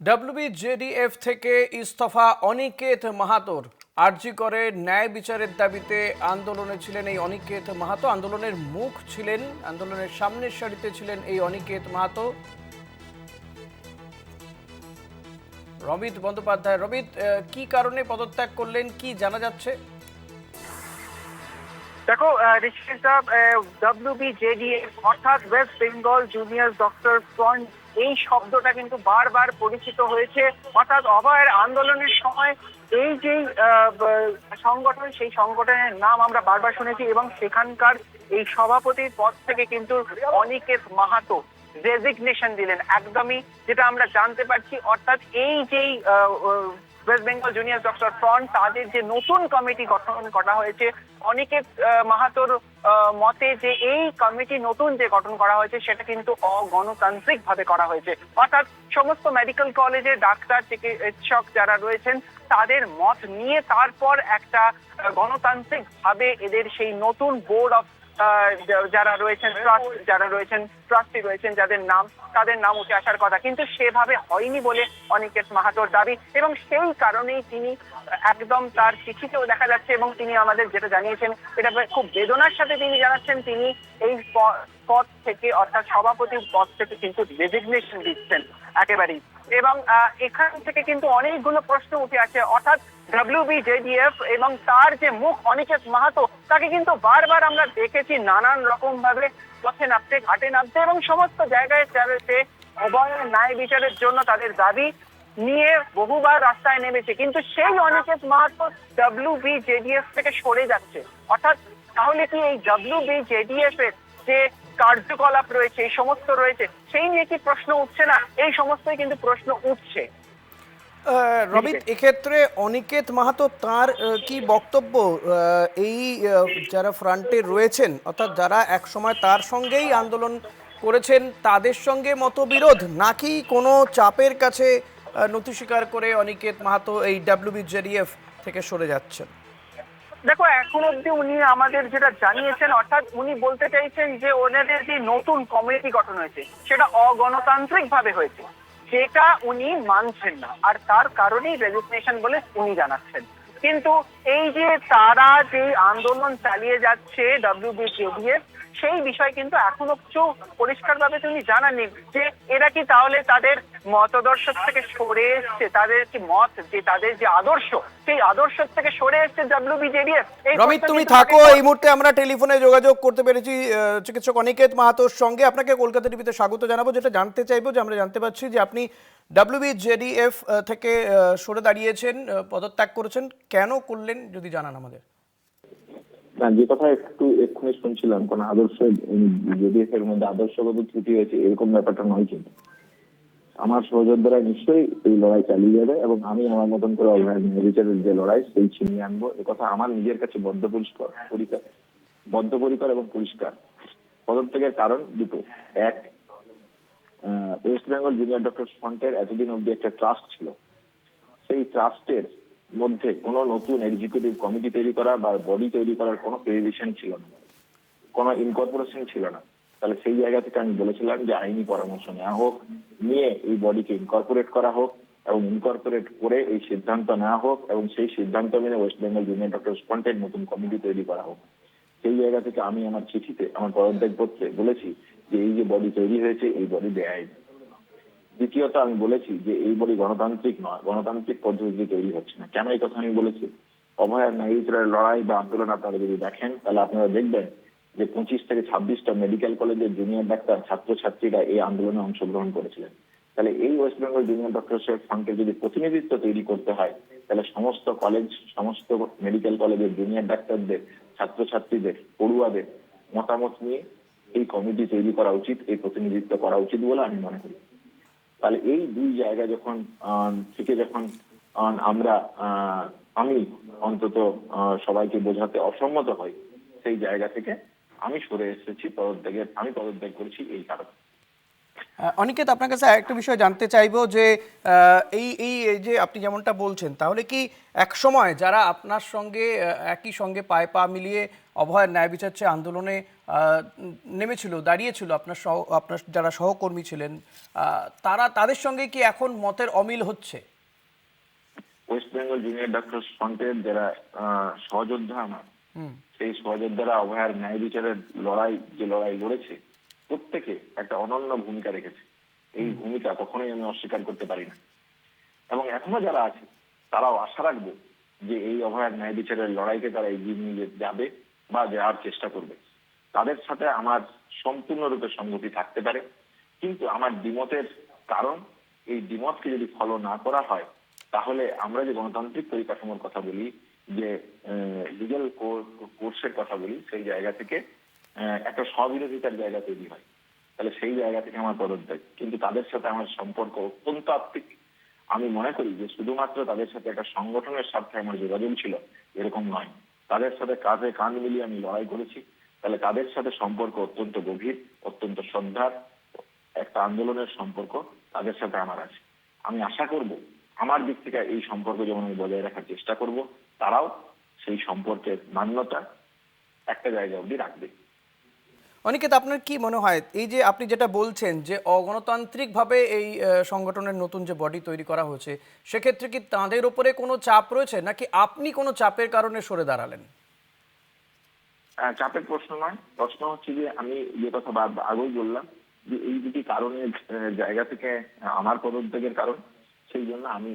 ডব্লিউবিজেডিএফ থেকে ইস্তফা অনিকেত মাহাতোর। আরজি করে ন্যায় বিচারের দাবিতে আন্দোলনে ছিলেন এই অনিকেত মাহাতো। আন্দোলনের মুখ ছিলেন, আন্দোলনের সামনের সারিতে ছিলেন এই অনিকেত মাহাতো। রবিত বন্দ্যোপাধ্যায়, রবিত, কি কারণে পদত্যাগ করলেন, কি জানা যাচ্ছে? দেখো ঋষিকেশ, ডব্লিউবিজেডিএফ অর্থাৎ West Bengal junior doctor front, এই শব্দটা কিন্তু বারবার পরিচিত হয়েছে। অর্থাৎ অভয়ের আন্দোলনের সময় এই যে সংগঠন, সেই সংগঠনের নাম আমরা বারবার শুনেছি এবং সেখানকার এই সভাপতির পদ থেকে কিন্তু অনিকেত মাহাতো রেজিগনেশন দিলেন একদমই, যেটা আমরা জানতে পারছি। অর্থাৎ এই যেই West Bengal junior doctor front, তাদের যে নতুন কমিটি গঠন করা হয়েছে, অনিকেত মাহাতোর মতে যে এই কমিটি নতুন যে গঠন করা হয়েছে সেটা কিন্তু অগণতান্ত্রিক ভাবে করা হয়েছে। অর্থাৎ সমস্ত মেডিকেল কলেজে ডাক্তার চিকিৎসক যারা রয়েছেন তাদের মত নিয়ে তারপর একটা গণতান্ত্রিক ভাবে এদের সেই নতুন বোর্ড অফ যারা রয়েছেন ট্রাস্টি রয়েছেন তাদের নাম উঠে আসার কথা, কিন্তু সেভাবে হয়নি বলে অনিকেত মাহাতোর দাবি। এবং সেই কারণেই তিনি একদম তার চিঠিতেও দেখা যাচ্ছে এবং তিনি আমাদের যেটা জানিয়েছেন, এটা খুব বেদনার সাথে তিনি জানাচ্ছেন তিনি এই পদ থেকে, অর্থাৎ সভাপতির পদ থেকে কিন্তু রেজিগনেশন দিচ্ছেন একেবারেই। এবং এখান থেকে কিন্তু অনেকগুলো প্রশ্ন উঠে আসে। অর্থাৎ ডব্লিউবিজেডিএফ এবং তার যে মুখ অনিকেত মাহাতো, তাকে কিন্তু বারবার আমরা দেখেছি নানান রকম ভাবে পথে নামতে, ঘাটে নামতে এবং সমস্ত জায়গায় সে অভয়ের ন্যায় বিচারের জন্য তাদের দাবি নিয়ে বহুবার রাস্তায় নেমেছে, কিন্তু সেই অনিকেত মাহাতো ডব্লিউবিজেডিএফ থেকে সরে যাচ্ছে। অর্থাৎ তাহলে কি এই ডব্লিউবিজেডিএফ এর যে কার্যকলাপ রয়েছে, এই সমস্ত রয়েছে, সেই নিয়ে কি প্রশ্ন উঠছে না? এই সমস্তই কিন্তু প্রশ্ন উঠছে। রবিত, এক্ষেত্রে অনিকেত মাহাতো তার কি বক্তব্য? এই যারা ফ্রন্টে রয়েছেন, অর্থাৎ যারা একসময় তার সঙ্গেই আন্দোলন করেছেন, তাদের সঙ্গে মতবিরোধ, নাকি কোনো চাপের কাছে নথি স্বীকার করে অনিকেত মাহাতো এই ডব্লিউবিজেডিএফ থেকে সরে যাচ্ছেন? দেখো, এখন অব্দি উনি আমাদের যেটা জানিয়েছেন, অর্থাৎ উনি বলতে চাইছেন যে ওনাদের যে নতুন কমিটি গঠন হয়েছে সেটা অগণতান্ত্রিক ভাবে হয়েছে, সেটা উনি মানছেন না, আর তার কারণেই রেজিগনেশন বলে উনি জানাচ্ছেন। কিন্তু এই যে তারা যে আন্দোলন চালিয়ে যাচ্ছে ডব্লিউবিসিএডিএফ, সেই বিষয় কিন্তু এখনো কিছু পরিষ্কার ভাবে তিনি জানাননি যে এরা কি তাহলে তাদের মতাদর্শ থেকে সরে এসছে, তাদের কি মত, যে তাদের যে আদর্শ, সেই আদর্শ থেকে সরে এসছে ডব্লিউবিজেডিএফ। রমিত, তুমি থাকো, এই মুহূর্তে আমরা টেলিফোনে যোগাযোগ করতে পেরেছি চিকিৎসক অনিকেত মাহাতোর সঙ্গে। আপনাকে কলকাতা টিভিতে স্বাগত জানাবো। যেটা জানতে চাইবো, যে আমরা জানতে পারছি যে আপনি ডব্লিউবিজেডিএফ থেকে সরে দাঁড়িয়েছেন, পদত্যাগ করেছেন, কেন করলেন যদি জানান আমাদের। না, যে কথা একটু এক্ষুনি শুনছিলাম, কোন আদর্শ জেডিএফ এর মধ্যে আদর্শগত ত্রুটি হয়েছে এরকম ব্যাপারটা নয়। কিন্তু আমার সহযোদ্ধারা নিশ্চয়ই এই লড়াই চালিয়ে যাবে এবং আমি আমার মতন করে অভয় বিচারের যে লড়াই সেই ছিনিয়ে আনবো। কথা আমার নিজের কাছে বদ্ধপরিকর এবং পরিষ্কার। পদত্যাগের কারণ দুটো। এক, ওয়েস্ট বেঙ্গল জুনিয়র ডক্টর ফ্রন্টের এতদিন অব্দি একটা ট্রাস্ট ছিল, সেই ট্রাস্টের মধ্যে কোনো নতুন এক্সিকিউটিভ কমিটি তৈরি করা বা বডি তৈরি করার কোনো প্রেভিশন ছিল না, কোনো ইনকর্পোরেশন ছিল না। তাহলে সেই জায়গা থেকে আমি বলেছিলাম যে আইনি পরামর্শ নেওয়া হোক, নিয়ে এই বডিকে ইনকর্পোরেট করা হোক এবং ইনকর্পোরেট করে এই সিদ্ধান্ত নেওয়া হোক এবং সেই সিদ্ধান্ত মেনে ওয়েস্ট বেঙ্গল জুনিয়র ডক্টর ফ্রন্টের নতুন কমিটি তৈরি করা হোক। সেই জায়গা থেকে আমি আমার চিঠিতে, আমার পদত্যাগ পত্রে বলেছি যে এই যে বডি তৈরি হয়েছে এই বডি বেআইনি। দ্বিতীয়ত আমি বলেছি যে এই বডি গণতান্ত্রিক নয়, গণতান্ত্রিক পদ্ধতিতে তৈরি হচ্ছে না। কেন এই কথা আমি বলেছি? অভয়ার ন্যায় বিচারের লড়াই বা আন্দোলন আপনারা যদি দেখেন তাহলে আপনারা দেখবেন যে 25 থেকে 26টা মেডিকেল কলেজের জুনিয়র ডাক্তার ছাত্রছাত্রীরা এই আন্দোলনে অংশগ্রহণ করেছিলেন। তাহলে এই ওয়েস্ট বেঙ্গল জুনিয়র ডক্টরস ফ্রন্টের যদি প্রতিনিধিত্ব তৈরি করতে হয়, তাহলে সমস্ত কলেজ, সমস্ত মেডিকেল কলেজের জুনিয়র ডাক্তারদের, ছাত্রছাত্রীদের, পড়ুয়াদের মতামত নিয়ে এই কমিটি তৈরি করা উচিত, এই প্রতিনিধিত্ব করা উচিত বলে আমি মনে করি। তাহলে এই দুই জায়গা যখন আমি অন্তত সবাইকে বোঝাতে অসম্মত হই, সেই জায়গা থেকে আমি সরে এসেছি। আমি পদত্যাগ করেছি এই কারণে। অনিকেত, আপনার কাছে আরেকটা বিষয় জানতে চাইবো যে এই যে আপনি যেমনটা বলছেন, তাহলে কি এক সময় যারা আপনার সঙ্গে একই সঙ্গে পায়ে পা মিলিয়ে অভয়ের ন্যায় বিচার চেয়ে আন্দোলনে নেমেছিল, দাঁড়িয়েছিল, আপনার যারা সহকর্মী ছিলেন, তাদের সঙ্গে কি এখন মতের অমিল হচ্ছে? ওয়েস্ট বেঙ্গল জুনিয়র ডক্টর ফ্রন্টের যারা সহযোদ্ধা আমার, সেই সহযোদ্ধারা অভয়ার ন্যায় বিচারের লড়াই লড়েছে, প্রত্যেকে একটা অনন্য ভূমিকা রেখেছে। এই ভূমিকা কখনোই আমি অস্বীকার করতে পারি না। এবং এখনো যারা আছে তারাও আশা রাখবো যে এই অভয়ার ন্যায় বিচারের লড়াইকে তারা এগিয়ে নিয়ে যাবে বা যাওয়ার চেষ্টা করবে। তাদের সাথে আমার সম্পূর্ণরূপে সংগতি থাকতে পারে, কিন্তু আমার দ্বিমতের কারণ, এই দ্বিমতকে যদি ফলো না করা হয় তাহলে আমরা যে গণতান্ত্রিক পরিকাঠামোর কথা বলি, যে লিগ্যাল কোর্সের কথা বলি, সেই জায়গা থেকে একটা স্ববিরোধিতার জায়গা তৈরি হয়। তাহলে সেই জায়গা থেকে আমার পদত্যাগ। কিন্তু তাদের সাথে আমার সম্পর্ক অত্যন্ত আত্মিক। আমি মনে করি যে শুধুমাত্র তাদের সাথে একটা সংগঠনের স্বার্থে আমার যোগাযোগ ছিল এরকম নয়, তাদের সাথে কাঁধে কাঁধ মিলিয়ে আমি লড়াই করেছি। তাহলে তাদের সাথে সম্পর্ক অত্যন্ত গভীর, অত্যন্ত শ্রদ্ধার একটা আন্দোলনের সম্পর্ক তাদের সাথে আমার আছে। আমি আশা করব আমার দিক থেকে এই সম্পর্ক যেমন আমি বজায় রাখার চেষ্টা করব, তারাও সেই সম্পর্কের মান্যতা একটা জায়গা অবধি রাখবে। অনিকেত, আপনার কি মনে হয় এই যে আপনি যেটা বলছেন যে অগণতান্ত্রিকভাবে এই সংগঠনের নতুন যে বডি তৈরি করা হয়েছে, সেক্ষেত্রে কি তাঁদের উপরে কোনো চাপ রয়েছে, নাকি আপনি কোনো চাপের কারণে সরে দাঁড়ালেন? চাপের প্রশ্ন নয়, প্রশ্ন হচ্ছে যে আমি যে কথা আগেই বললাম যে এই দুটি কারণের জায়গা থেকে আমার পদত্যাগের কারণ, সেই জন্য আমি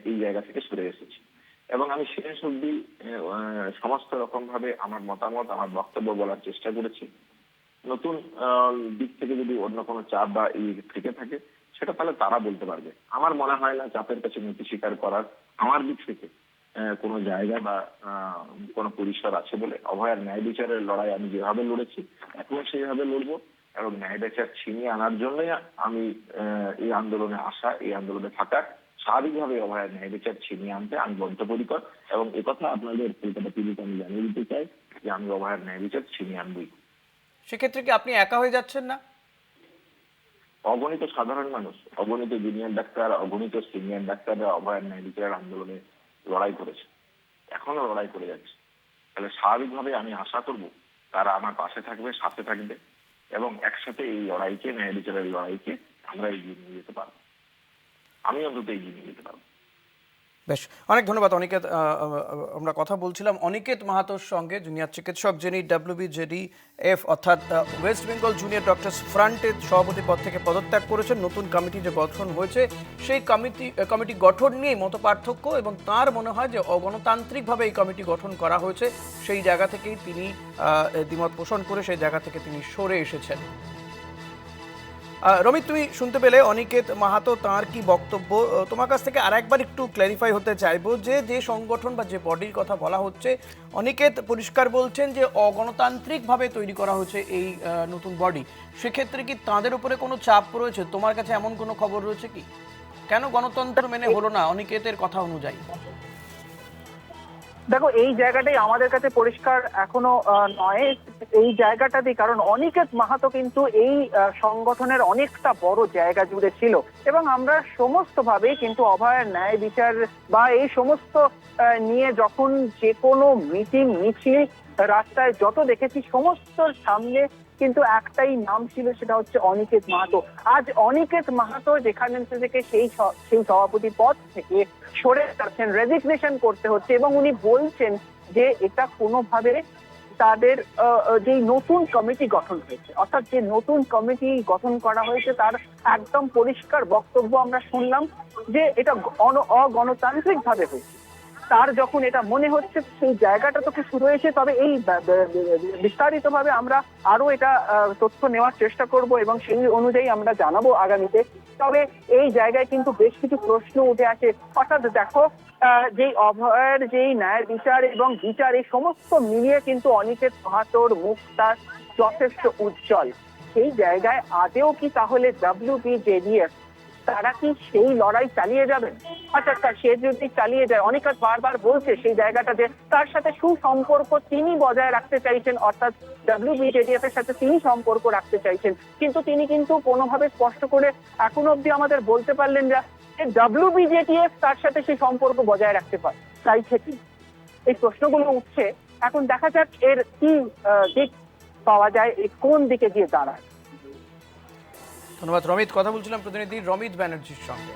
এই জায়গা থেকে সরে এসেছি। এবং আমি শেষ অবধি সমস্ত রকম ভাবে আমার মতামত, আমার বক্তব্য বলার চেষ্টা করেছি। নতুন দিক থেকে যদি অন্য কোনো চাপ বা এই থেকে থাকে, সেটা তাহলে তারা বলতে পারবে। আমার মনে হয় না চাপের কাছে নতি স্বীকার করার আমার দিক থেকে কোনো জায়গা বা কোনো পরিসর আছে বলে। অভয়ার ন্যায় বিচারের লড়াই আমি যেভাবে লড়েছি এখন সেইভাবে লড়বো, এবং ন্যায় বিচার ছিনিয়ে আনার জন্যই আমি এই আন্দোলনে আসা, এই আন্দোলনে থাকা। স্বাভাবিকভাবে অভয়ার ন্যায় বিচার ছিনিয়ে আনতে আমি বদ্ধপরিকর, এবং একথা আপনাদের কলকাতা টিভিতে আমি জানিয়ে দিতে চাই যে আমি অভয়ার ন্যায় বিচার ছিনিয়ে আনবই। সেক্ষেত্রে কি আপনি একা হয়ে যাচ্ছেন না? অগণিত সাধারণ মানুষ, অগণিত জুনিয়র ডাক্তার, অগণিত সিনিয়র ডাক্তাররা অভয়ার ন্যায় বিচারের আন্দোলনে লড়াই করেছে, এখনো লড়াই করে যাচ্ছে। তাহলে স্বাভাবিকভাবে আমি আশা করব তারা আমার পাশে থাকবে, সাথে থাকবে, এবং একসাথে এই লড়াইকে, ন্যায় বিচারের লড়াইকে আমরা এগিয়ে নিয়ে যেতে পারবো। আমি অন্তত এগিয়ে নিয়ে যেতে পারবো। বেশ, অনেক ধন্যবাদ অনিকেত। আমরা কথা বলছিলাম অনিকেত মাহাতোর সঙ্গে, জুনিয়র চিকিৎসক, যিনি WBJDF অর্থাৎ ওয়েস্ট বেঙ্গল জুনিয়র ডক্টরস ফ্রন্টের সভাপতি পদ থেকে পদত্যাগ করেছেন। নতুন কমিটি যে গঠন হয়েছে, সেই কমিটি গঠন নিয়ে মতপার্থক্য, এবং তার মনে হয় যে অগণতান্ত্রিকভাবে এই কমিটি গঠন করা হয়েছে, সেই জায়গা থেকেই তিনি দ্বিমত পোষণ করে সেই জায়গা থেকে তিনি সরে এসেছেন। রমিত, তুমি শুনতে পেলে অনিকেত মাহাতো তাঁর কি বক্তব্য। তোমার কাছ থেকে আর একবার একটু ক্ল্যারিফাই হতে চাইবো যে সংগঠন বা যে বডির কথা বলা হচ্ছে, অনিকেত পরিষ্কার বলছেন যে অগণতান্ত্রিকভাবে তৈরি করা হয়েছে এই নতুন বডি। সেক্ষেত্রে কি তাঁদের উপরে কোনো চাপ রয়েছে? তোমার কাছে এমন কোনো খবর রয়েছে কি? কেন গণতন্ত্র মেনে হলো না অনিকেতের কথা অনুযায়ী? দেখো, এই জায়গাটাই আমাদের কাছে পরিষ্কার এখনো নয়। এই জায়গাটাতেই, কারণ অনিকেত মাহাতো কিন্তু এই সংগঠনের অনেকটা বড় জায়গা জুড়ে ছিল, এবং আমরা সমস্ত ভাবে কিন্তু অভয়ার ন্যায় বিচার বা এই সমস্ত নিয়ে যখন যে কোনো মিটিং, মিছিল, রাস্তায় যত দেখেছি, সমস্ত সামনে কিন্তু একটাই নাম ছিল, সেটা হচ্ছে অনিকেত মাহাতো। আজ অনিকেত মাহাতো যেখানে থেকে সেই সভাপতি পদ থেকে সরে যাচ্ছেন, রেজিগনেশন করতে হচ্ছে, এবং উনি বলছেন যে এটা কোনোভাবে তাদের যে নতুন কমিটি গঠন হয়েছে, অর্থাৎ যে নতুন কমিটি গঠন করা হয়েছে, তার একদম পরিষ্কার বক্তব্য আমরা শুনলাম যে এটা অগণতান্ত্রিক ভাবে হয়েছে। তার যখন এটা মনে হচ্ছে, সেই জায়গাটা তো কিছু রয়েছে, তবে এই বিস্তারিত ভাবে আমরা আরো এটা তথ্য নেওয়ার চেষ্টা করব, এবং সেই অনুযায়ী আমরা জানাবো আগামীতে। তবে এই জায়গায় কিন্তু বেশ কিছু প্রশ্ন উঠে আসে। অর্থাৎ দেখো, যেই অভয়ের যেই ন্যায় বিচার এবং বিচার, এই সমস্ত মিলিয়ে কিন্তু অনিকেত মাহাতোর মুখটা যথেষ্ট উজ্জ্বল। সেই জায়গায় আদেও কি তাহলে WBJDF তারা কি সেই লড়াই চালিয়ে যাবেন? আচ্ছা সে যদি চালিয়ে যায়, অনিকেত বারবার বলছে সেই জায়গাটা যে তার সাথে সুসম্পর্ক তিনি বজায় রাখতে চাইছেন, অর্থাৎ WBJDF এর সাথে তিনি সম্পর্ক রাখতে চাইছেন, কিন্তু তিনি কিন্তু কোনোভাবে স্পষ্ট করে এখনো অব্দি আমাদের বলতে পারলেন না যে WBJDF তার সাথে সেই সম্পর্ক বজায় রাখতে চাইছে কি। এই প্রশ্নগুলো উঠছে, এখন দেখা যাক এর কি দিক পাওয়া যায়, কোন দিকে গিয়ে দাঁড়ায়। ধন্যবাদ রমিত। কথা বলছিলাম প্রতিনিধি রমিত ব্যানার্জির সঙ্গে।